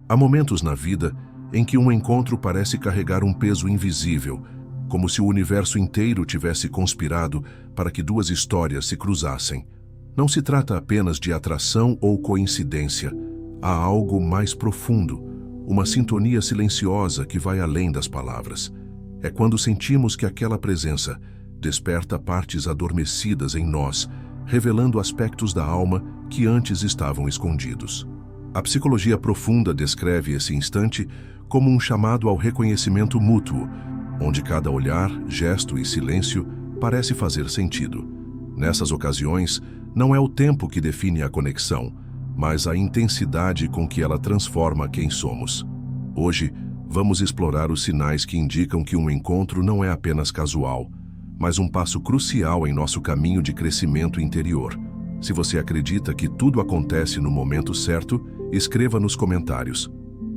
Há momentos na vida em que um encontro parece carregar um peso invisível, como se o universo inteiro tivesse conspirado para que duas histórias se cruzassem. Não se trata apenas de atração ou coincidência. Há algo mais profundo, uma sintonia silenciosa que vai além das palavras. É quando sentimos que aquela presença desperta partes adormecidas em nós, revelando aspectos da alma que antes estavam escondidos. A psicologia profunda descreve esse instante como um chamado ao reconhecimento mútuo, onde cada olhar, gesto e silêncio parece fazer sentido. Nessas ocasiões, não é o tempo que define a conexão, mas a intensidade com que ela transforma quem somos. Hoje, vamos explorar os sinais que indicam que um encontro não é apenas casual, mas um passo crucial em nosso caminho de crescimento interior. Se você acredita que tudo acontece no momento certo, escreva nos comentários: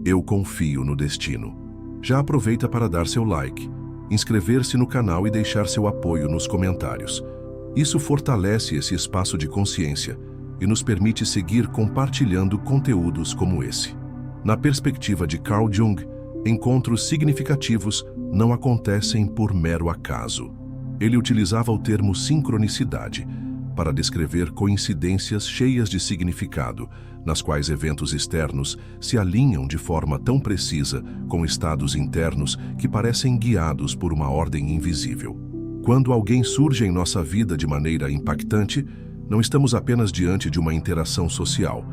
"Eu confio no destino". Já aproveita para dar seu like, inscrever-se no canal e deixar seu apoio nos comentários. Isso fortalece esse espaço de consciência e nos permite seguir compartilhando conteúdos como esse. Na perspectiva de Carl Jung, encontros significativos não acontecem por mero acaso. Ele utilizava o termo sincronicidade para descrever coincidências cheias de significado, nas quais eventos externos se alinham de forma tão precisa com estados internos que parecem guiados por uma ordem invisível. Quando alguém surge em nossa vida de maneira impactante, não estamos apenas diante de uma interação social,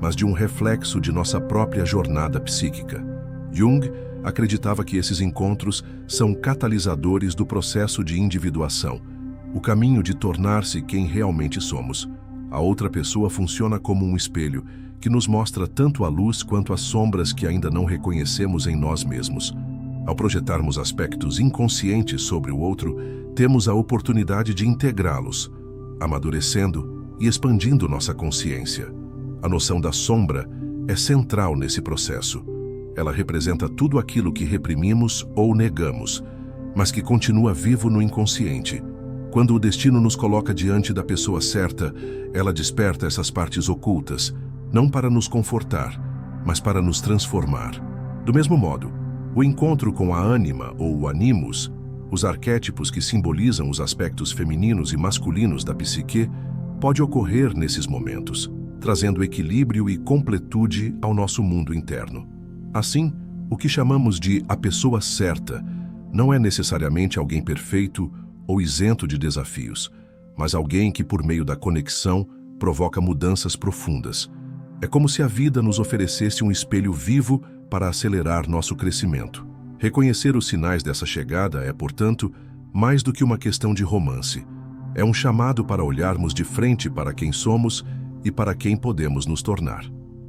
mas de um reflexo de nossa própria jornada psíquica. Jung acreditava que esses encontros são catalisadores do processo de individuação, o caminho de tornar-se quem realmente somos. A outra pessoa funciona como um espelho que nos mostra tanto a luz quanto as sombras que ainda não reconhecemos em nós mesmos. Ao projetarmos aspectos inconscientes sobre o outro, temos a oportunidade de integrá-los, amadurecendo e expandindo nossa consciência. A noção da sombra é central nesse processo. Ela representa tudo aquilo que reprimimos ou negamos, mas que continua vivo no inconsciente. Quando o destino nos coloca diante da pessoa certa, ela desperta essas partes ocultas, não para nos confortar, mas para nos transformar. Do mesmo modo, o encontro com a ânima ou o animus, os arquétipos que simbolizam os aspectos femininos e masculinos da psique, pode ocorrer nesses momentos, trazendo equilíbrio e completude ao nosso mundo interno. Assim, o que chamamos de a pessoa certa não é necessariamente alguém perfeito ou isento de desafios, mas alguém que, por meio da conexão, provoca mudanças profundas. É como se a vida nos oferecesse um espelho vivo para acelerar nosso crescimento. Reconhecer os sinais dessa chegada é, portanto, mais do que uma questão de romance. É um chamado para olharmos de frente para quem somos e para quem podemos nos tornar.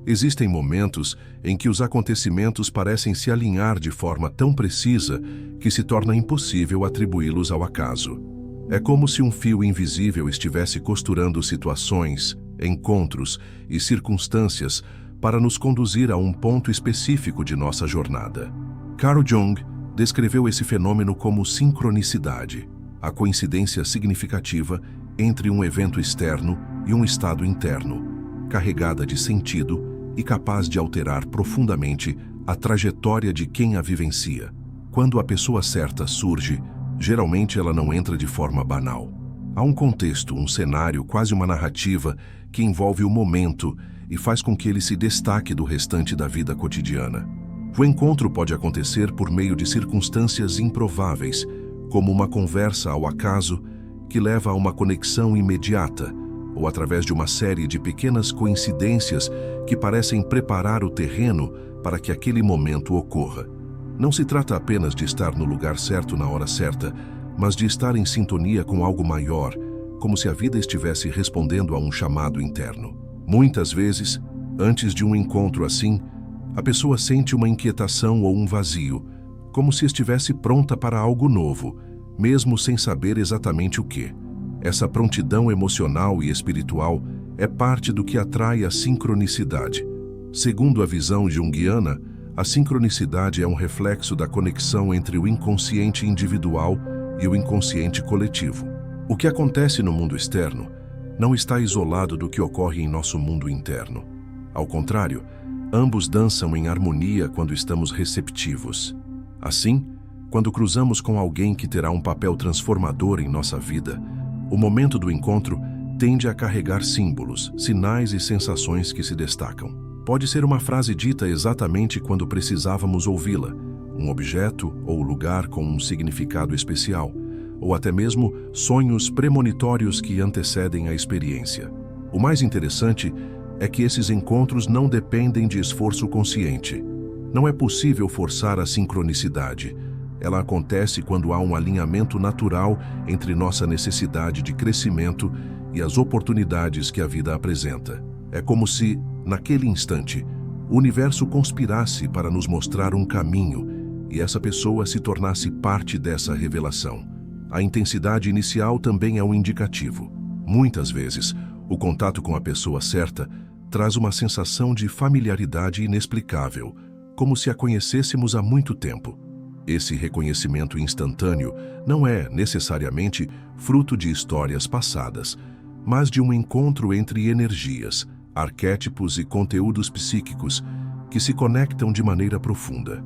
Existem momentos em que os acontecimentos parecem se alinhar de forma tão precisa que se torna impossível atribuí-los ao acaso. É como se um fio invisível estivesse costurando situações, encontros e circunstâncias para nos conduzir a um ponto específico de nossa jornada. Carl Jung descreveu esse fenômeno como sincronicidade, a coincidência significativa entre um evento externo e um estado interno, carregada de sentido e capaz de alterar profundamente a trajetória de quem a vivencia. Quando a pessoa certa surge, geralmente ela não entra de forma banal. Há um contexto, um cenário, quase uma narrativa, que envolve o momento e faz com que ele se destaque do restante da vida cotidiana. O encontro pode acontecer por meio de circunstâncias improváveis, como uma conversa ao acaso que leva a uma conexão imediata, ou através de uma série de pequenas coincidências que parecem preparar o terreno para que aquele momento ocorra. Não se trata apenas de estar no lugar certo na hora certa, mas de estar em sintonia com algo maior, como se a vida estivesse respondendo a um chamado interno. Muitas vezes, antes de um encontro assim, a pessoa sente uma inquietação ou um vazio, como se estivesse pronta para algo novo, mesmo sem saber exatamente o que. Essa prontidão emocional e espiritual é parte do que atrai a sincronicidade. Segundo a visão junguiana, a sincronicidade é um reflexo da conexão entre o inconsciente individual e o inconsciente coletivo. O que acontece no mundo externo não está isolado do que ocorre em nosso mundo interno. Ao contrário, Ambos dançam em harmonia quando estamos receptivos. Assim, quando cruzamos com alguém que terá um papel transformador em nossa vida, o momento do encontro tende a carregar símbolos, sinais e sensações que se destacam. Pode ser uma frase dita exatamente quando precisávamos ouvi-la, um objeto ou lugar com um significado especial, ou até mesmo sonhos premonitórios que antecedem a experiência. O mais interessante é que esses encontros não dependem de esforço consciente. Não é possível forçar a sincronicidade. Ela acontece quando há um alinhamento natural entre nossa necessidade de crescimento e as oportunidades que a vida apresenta. É como se, naquele instante, o universo conspirasse para nos mostrar um caminho e essa pessoa se tornasse parte dessa revelação. A intensidade inicial também é um indicativo. Muitas vezes, o contato com a pessoa certa traz uma sensação de familiaridade inexplicável, como se a conhecêssemos há muito tempo. Esse reconhecimento instantâneo não é, necessariamente, fruto de histórias passadas, mas de um encontro entre energias, arquétipos e conteúdos psíquicos que se conectam de maneira profunda.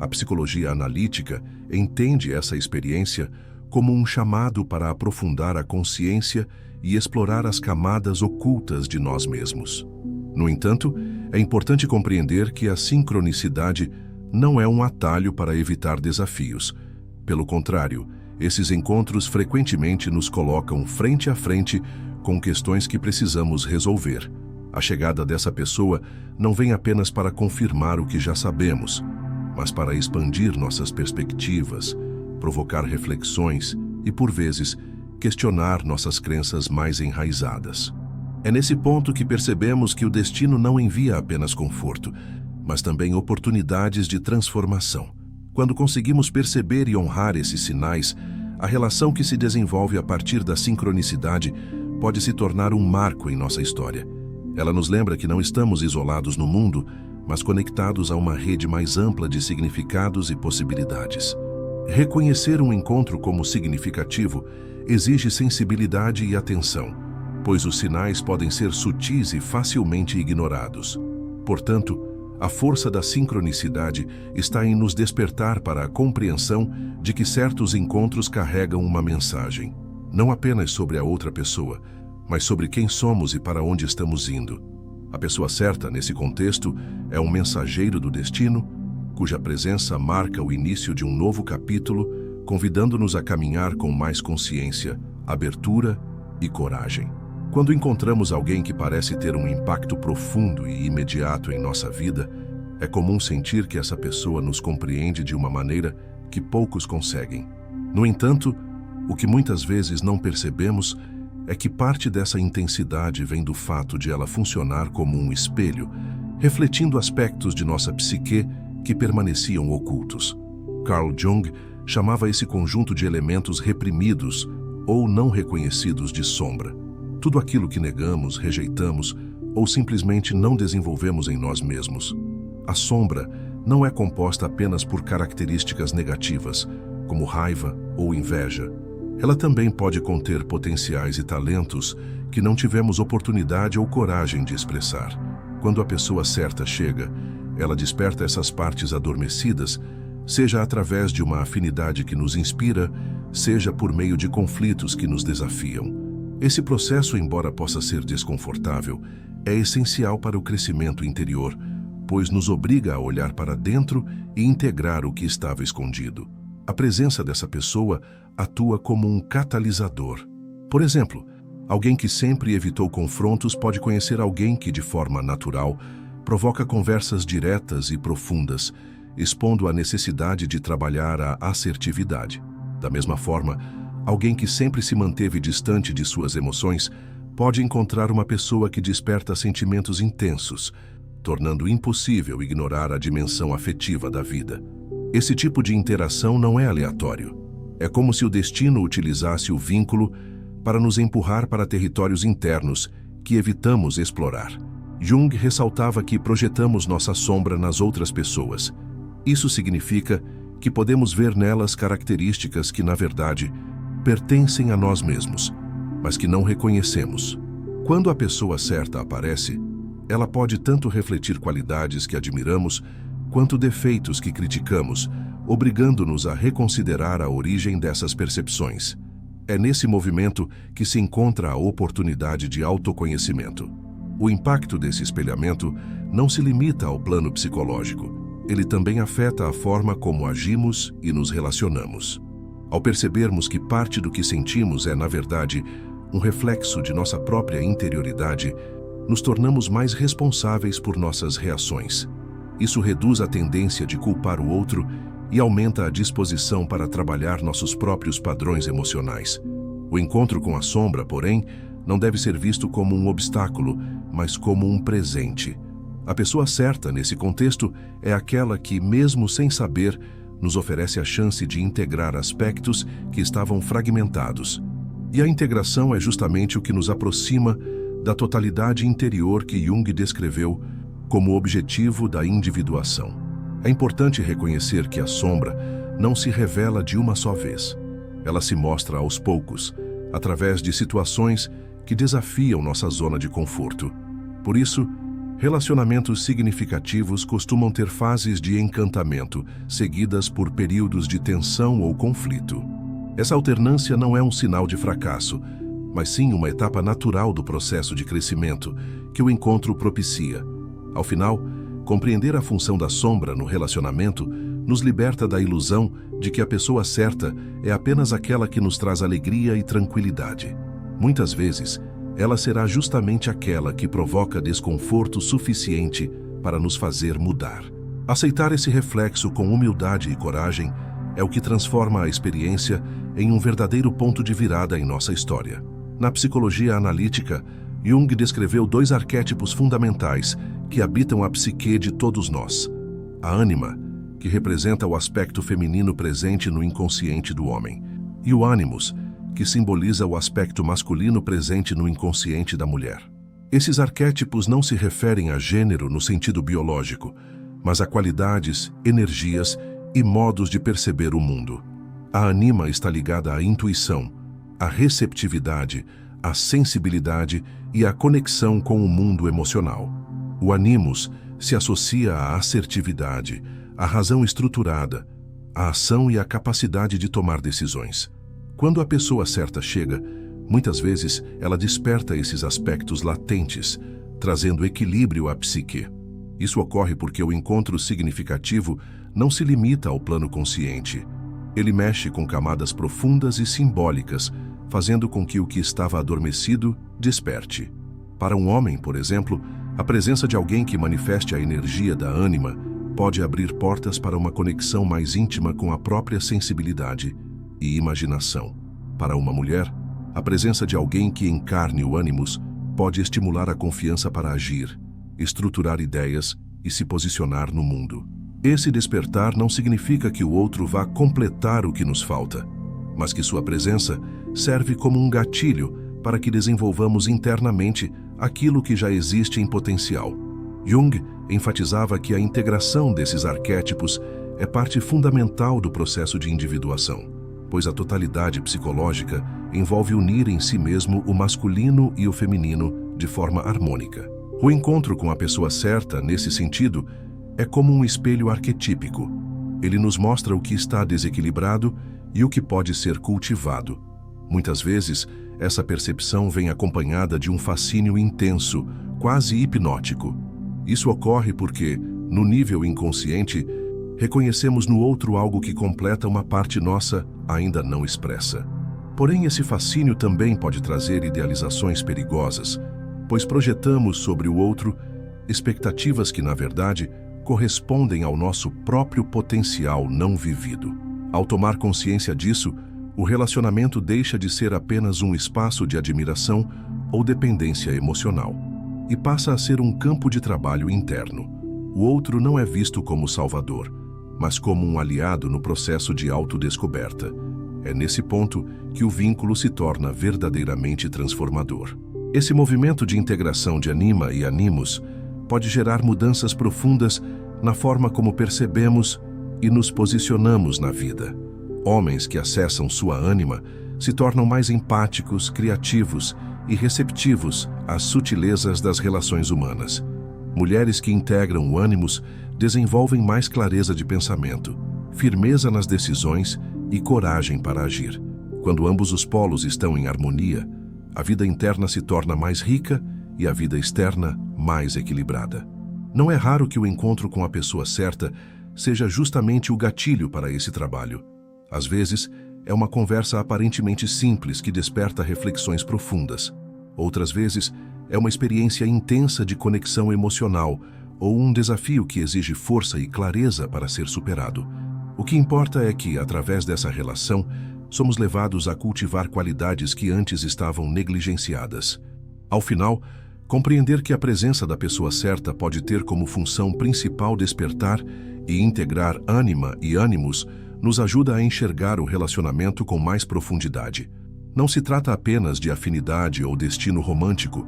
A psicologia analítica entende essa experiência como um chamado para aprofundar a consciência e explorar as camadas ocultas de nós mesmos. No entanto, é importante compreender que a sincronicidade não é um atalho para evitar desafios. Pelo contrário, esses encontros frequentemente nos colocam frente a frente com questões que precisamos resolver. A chegada dessa pessoa não vem apenas para confirmar o que já sabemos, mas para expandir nossas perspectivas, provocar reflexões e, por vezes, questionar nossas crenças mais enraizadas. É nesse ponto que percebemos que o destino não envia apenas conforto, mas também oportunidades de transformação. Quando conseguimos perceber e honrar esses sinais, a relação que se desenvolve a partir da sincronicidade pode se tornar um marco em nossa história. Ela nos lembra que não estamos isolados no mundo, mas conectados a uma rede mais ampla de significados e possibilidades. Reconhecer um encontro como significativo exige sensibilidade e atenção, pois os sinais podem ser sutis e facilmente ignorados. Portanto, a força da sincronicidade está em nos despertar para a compreensão de que certos encontros carregam uma mensagem, não apenas sobre a outra pessoa, mas sobre quem somos e para onde estamos indo. A pessoa certa, nesse contexto, é um mensageiro do destino, cuja presença marca o início de um novo capítulo, convidando-nos a caminhar com mais consciência, abertura e coragem. Quando encontramos alguém que parece ter um impacto profundo e imediato em nossa vida, é comum sentir que essa pessoa nos compreende de uma maneira que poucos conseguem. No entanto, o que muitas vezes não percebemos é que parte dessa intensidade vem do fato de ela funcionar como um espelho, refletindo aspectos de nossa psique que permaneciam ocultos. Carl Jung chamava esse conjunto de elementos reprimidos ou não reconhecidos de sombra. Tudo aquilo que negamos, rejeitamos ou simplesmente não desenvolvemos em nós mesmos. A sombra não é composta apenas por características negativas, como raiva ou inveja. Ela também pode conter potenciais e talentos que não tivemos oportunidade ou coragem de expressar. Quando a pessoa certa chega, ela desperta essas partes adormecidas, seja através de uma afinidade que nos inspira, seja por meio de conflitos que nos desafiam. Esse processo, embora possa ser desconfortável, é essencial para o crescimento interior, pois nos obriga a olhar para dentro e integrar o que estava escondido. A presença dessa pessoa atua como um catalisador. Por exemplo, alguém que sempre evitou confrontos pode conhecer alguém que, de forma natural, provoca conversas diretas e profundas, expondo a necessidade de trabalhar a assertividade. Da mesma forma, alguém que sempre se manteve distante de suas emoções pode encontrar uma pessoa que desperta sentimentos intensos, tornando impossível ignorar a dimensão afetiva da vida. Esse tipo de interação não é aleatório. É como se o destino utilizasse o vínculo para nos empurrar para territórios internos que evitamos explorar. Jung ressaltava que projetamos nossa sombra nas outras pessoas. Isso significa que podemos ver nelas características que, na verdade, pertencem a nós mesmos, mas que não reconhecemos. Quando a pessoa certa aparece, Ela pode tanto refletir qualidades que admiramos, quanto defeitos que criticamos, obrigando-nos a reconsiderar a origem dessas percepções. É nesse movimento que se encontra a oportunidade de autoconhecimento. O impacto desse espelhamento não se limita ao plano psicológico. Ele também afeta a forma como agimos e nos relacionamos. Ao percebermos que parte do que sentimos é, na verdade, um reflexo de nossa própria interioridade, nos tornamos mais responsáveis por nossas reações. Isso reduz a tendência de culpar o outro e aumenta a disposição para trabalhar nossos próprios padrões emocionais. O encontro com a sombra, porém, não deve ser visto como um obstáculo, mas como um presente. A pessoa certa, nesse contexto, é aquela que, mesmo sem saber, nos oferece a chance de integrar aspectos que estavam fragmentados. E a integração é justamente o que nos aproxima da totalidade interior que Jung descreveu como objetivo da individuação. É importante reconhecer que a sombra não se revela de uma só vez. Ela se mostra aos poucos, através de situações que desafiam nossa zona de conforto. Por isso, relacionamentos significativos costumam ter fases de encantamento, seguidas por períodos de tensão ou conflito. Essa alternância não é um sinal de fracasso, mas sim uma etapa natural do processo de crescimento que o encontro propicia. Ao final, compreender a função da sombra no relacionamento nos liberta da ilusão de que a pessoa certa é apenas aquela que nos traz alegria e tranquilidade. Muitas vezes, ela será justamente aquela que provoca desconforto suficiente para nos fazer mudar. Aceitar esse reflexo com humildade e coragem é o que transforma a experiência em um verdadeiro ponto de virada em nossa história. Na psicologia analítica, Jung descreveu 2 arquétipos fundamentais que habitam a psique de todos nós. A ânima, que representa o aspecto feminino presente no inconsciente do homem, e o ânimos, que simboliza o aspecto masculino presente no inconsciente da mulher. Esses arquétipos não se referem a gênero no sentido biológico, mas a qualidades, energias e modos de perceber o mundo. A ânima está ligada à intuição, à receptividade, à sensibilidade e à conexão com o mundo emocional. O animus se associa à assertividade, à razão estruturada, à ação e à capacidade de tomar decisões. Quando a pessoa certa chega, muitas vezes ela desperta esses aspectos latentes, trazendo equilíbrio à psique. Isso ocorre porque o encontro significativo não se limita ao plano consciente. Ele mexe com camadas profundas e simbólicas, fazendo com que o que estava adormecido desperte. Para um homem, por exemplo, a presença de alguém que manifeste a energia da ânima pode abrir portas para uma conexão mais íntima com a própria sensibilidade e imaginação. Para uma mulher, a presença de alguém que encarne o ânimos pode estimular a confiança para agir, estruturar ideias e se posicionar no mundo. Esse despertar não significa que o outro vá completar o que nos falta, mas que sua presença serve como um gatilho para que desenvolvamos internamente aquilo que já existe em potencial. Jung enfatizava que a integração desses arquétipos é parte fundamental do processo de individuação, pois a totalidade psicológica envolve unir em si mesmo o masculino e o feminino de forma harmônica. O encontro com a pessoa certa, nesse sentido, é como um espelho arquetípico. Ele nos mostra o que está desequilibrado e o que pode ser cultivado. Muitas vezes, essa percepção vem acompanhada de um fascínio intenso, quase hipnótico. Isso ocorre porque, no nível inconsciente, reconhecemos no outro algo que completa uma parte nossa ainda não expressa. Porém, esse fascínio também pode trazer idealizações perigosas, pois projetamos sobre o outro expectativas que, na verdade, correspondem ao nosso próprio potencial não vivido. Ao tomar consciência disso, o relacionamento deixa de ser apenas um espaço de admiração ou dependência emocional e passa a ser um campo de trabalho interno. O outro não é visto como salvador, mas como um aliado no processo de autodescoberta. É nesse ponto que o vínculo se torna verdadeiramente transformador. Esse movimento de integração de anima e animus pode gerar mudanças profundas na forma como percebemos e nos posicionamos na vida. Homens que acessam sua ânima se tornam mais empáticos, criativos e receptivos às sutilezas das relações humanas. Mulheres que integram o ânimos desenvolvem mais clareza de pensamento, firmeza nas decisões e coragem para agir. Quando ambos os polos estão em harmonia, a vida interna se torna mais rica e a vida externa mais equilibrada. Não é raro que o encontro com a pessoa certa seja justamente o gatilho para esse trabalho. Às vezes, é uma conversa aparentemente simples que desperta reflexões profundas. Outras vezes, é uma experiência intensa de conexão emocional ou um desafio que exige força e clareza para ser superado. O que importa é que, através dessa relação, somos levados a cultivar qualidades que antes estavam negligenciadas. Ao final, compreender que a presença da pessoa certa pode ter como função principal despertar e integrar ânima e ânimos nos ajuda a enxergar o relacionamento com mais profundidade. Não se trata apenas de afinidade ou destino romântico,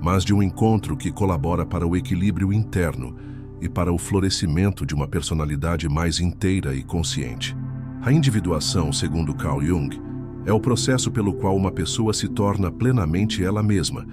mas de um encontro que colabora para o equilíbrio interno e para o florescimento de uma personalidade mais inteira e consciente. A individuação, segundo Carl Jung, é o processo pelo qual uma pessoa se torna plenamente ela mesma,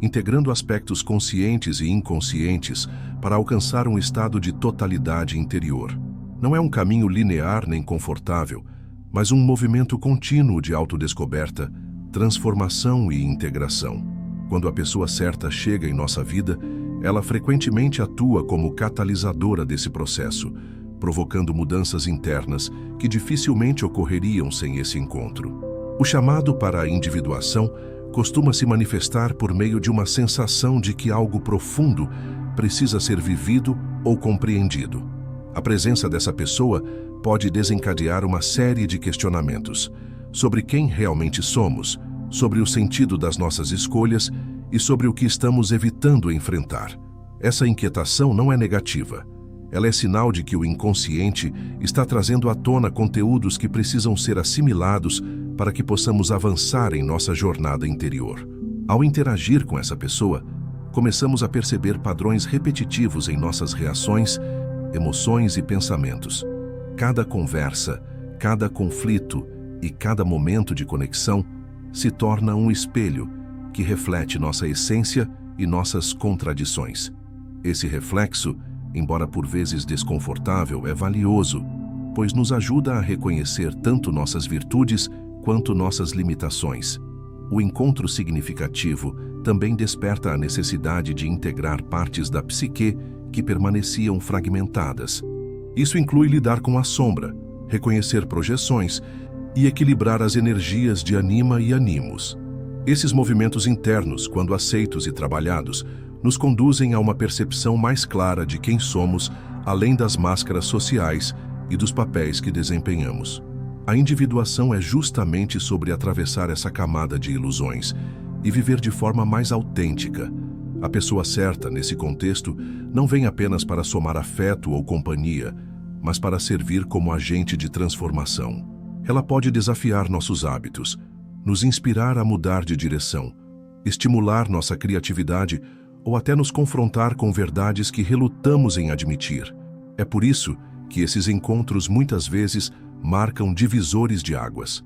integrando aspectos conscientes e inconscientes para alcançar um estado de totalidade interior. Não é um caminho linear nem confortável, mas um movimento contínuo de autodescoberta, transformação e integração. Quando a pessoa certa chega em nossa vida, ela frequentemente atua como catalisadora desse processo, provocando mudanças internas que dificilmente ocorreriam sem esse encontro. O chamado para a individuação costuma se manifestar por meio de uma sensação de que algo profundo precisa ser vivido ou compreendido. A presença dessa pessoa pode desencadear uma série de questionamentos sobre quem realmente somos, sobre o sentido das nossas escolhas e sobre o que estamos evitando enfrentar. Essa inquietação não é negativa. Ela é sinal de que o inconsciente está trazendo à tona conteúdos que precisam ser assimilados para que possamos avançar em nossa jornada interior. Ao interagir com essa pessoa, começamos a perceber padrões repetitivos em nossas reações, emoções e pensamentos. Cada conversa, cada conflito e cada momento de conexão se torna um espelho que reflete nossa essência e nossas contradições. Esse reflexo, embora por vezes desconfortável, é valioso, pois nos ajuda a reconhecer tanto nossas virtudes quanto nossas limitações. O encontro significativo também desperta a necessidade de integrar partes da psique que permaneciam fragmentadas. Isso inclui lidar com a sombra, reconhecer projeções e equilibrar as energias de anima e animos. Esses movimentos internos, quando aceitos e trabalhados, nos conduzem a uma percepção mais clara de quem somos, além das máscaras sociais e dos papéis que desempenhamos. A individuação é justamente sobre atravessar essa camada de ilusões e viver de forma mais autêntica. A pessoa certa, nesse contexto, não vem apenas para somar afeto ou companhia, mas para servir como agente de transformação. Ela pode desafiar nossos hábitos, nos inspirar a mudar de direção, estimular nossa criatividade ou até nos confrontar com verdades que relutamos em admitir. É por isso que esses encontros muitas vezes marcam divisores de águas.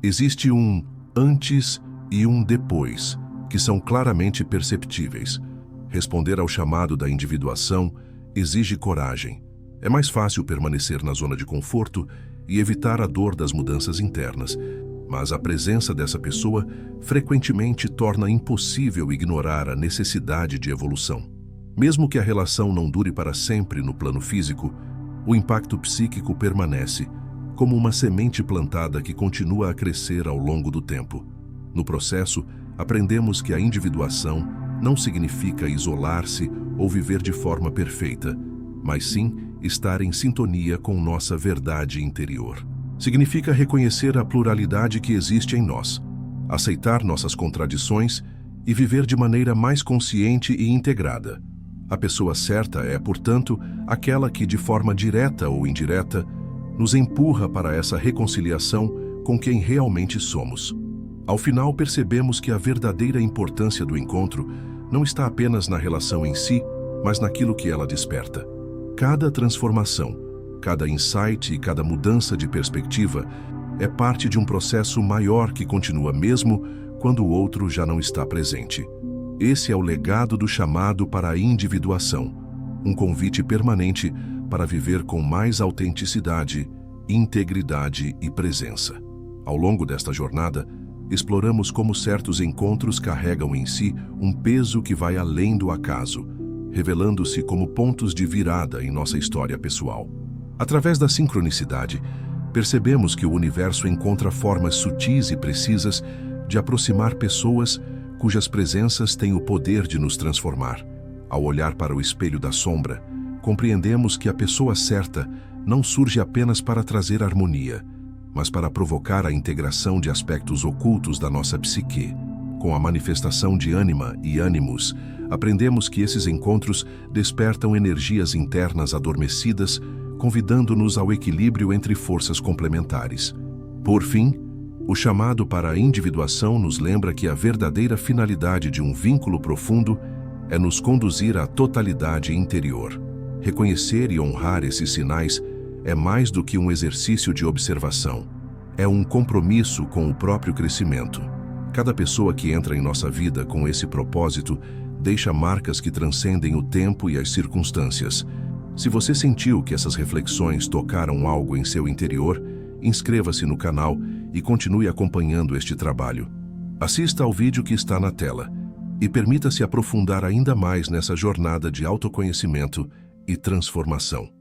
Existe um antes e um depois, que são claramente perceptíveis. Responder ao chamado da individuação exige coragem. É mais fácil permanecer na zona de conforto e evitar a dor das mudanças internas, mas a presença dessa pessoa frequentemente torna impossível ignorar a necessidade de evolução. Mesmo que a relação não dure para sempre no plano físico, o impacto psíquico permanece, como uma semente plantada que continua a crescer ao longo do tempo. No processo, aprendemos que a individuação não significa isolar-se ou viver de forma perfeita, mas sim estar em sintonia com nossa verdade interior. Significa reconhecer a pluralidade que existe em nós, aceitar nossas contradições e viver de maneira mais consciente e integrada. A pessoa certa é, portanto, aquela que, de forma direta ou indireta, nos empurra para essa reconciliação com quem realmente somos. Ao final, percebemos que a verdadeira importância do encontro não está apenas na relação em si, mas naquilo que ela desperta. Cada transformação, cada insight e cada mudança de perspectiva é parte de um processo maior que continua mesmo quando o outro já não está presente. Esse é o legado do chamado para a individuação, um convite permanente para viver com mais autenticidade, integridade e presença. Ao longo desta jornada, exploramos como certos encontros carregam em si um peso que vai além do acaso, revelando-se como pontos de virada em nossa história pessoal. Através da sincronicidade, percebemos que o universo encontra formas sutis e precisas de aproximar pessoas cujas presenças têm o poder de nos transformar. Ao olhar para o espelho da sombra, compreendemos que a pessoa certa não surge apenas para trazer harmonia, mas para provocar a integração de aspectos ocultos da nossa psique. Com a manifestação de ânima e ânimos, aprendemos que esses encontros despertam energias internas adormecidas, convidando-nos ao equilíbrio entre forças complementares. Por fim, o chamado para a individuação nos lembra que a verdadeira finalidade de um vínculo profundo é nos conduzir à totalidade interior. Reconhecer e honrar esses sinais é mais do que um exercício de observação. É um compromisso com o próprio crescimento. Cada pessoa que entra em nossa vida com esse propósito deixa marcas que transcendem o tempo e as circunstâncias. Se você sentiu que essas reflexões tocaram algo em seu interior, inscreva-se no canal e continue acompanhando este trabalho. Assista ao vídeo que está na tela e permita-se aprofundar ainda mais nessa jornada de autoconhecimento e transformação.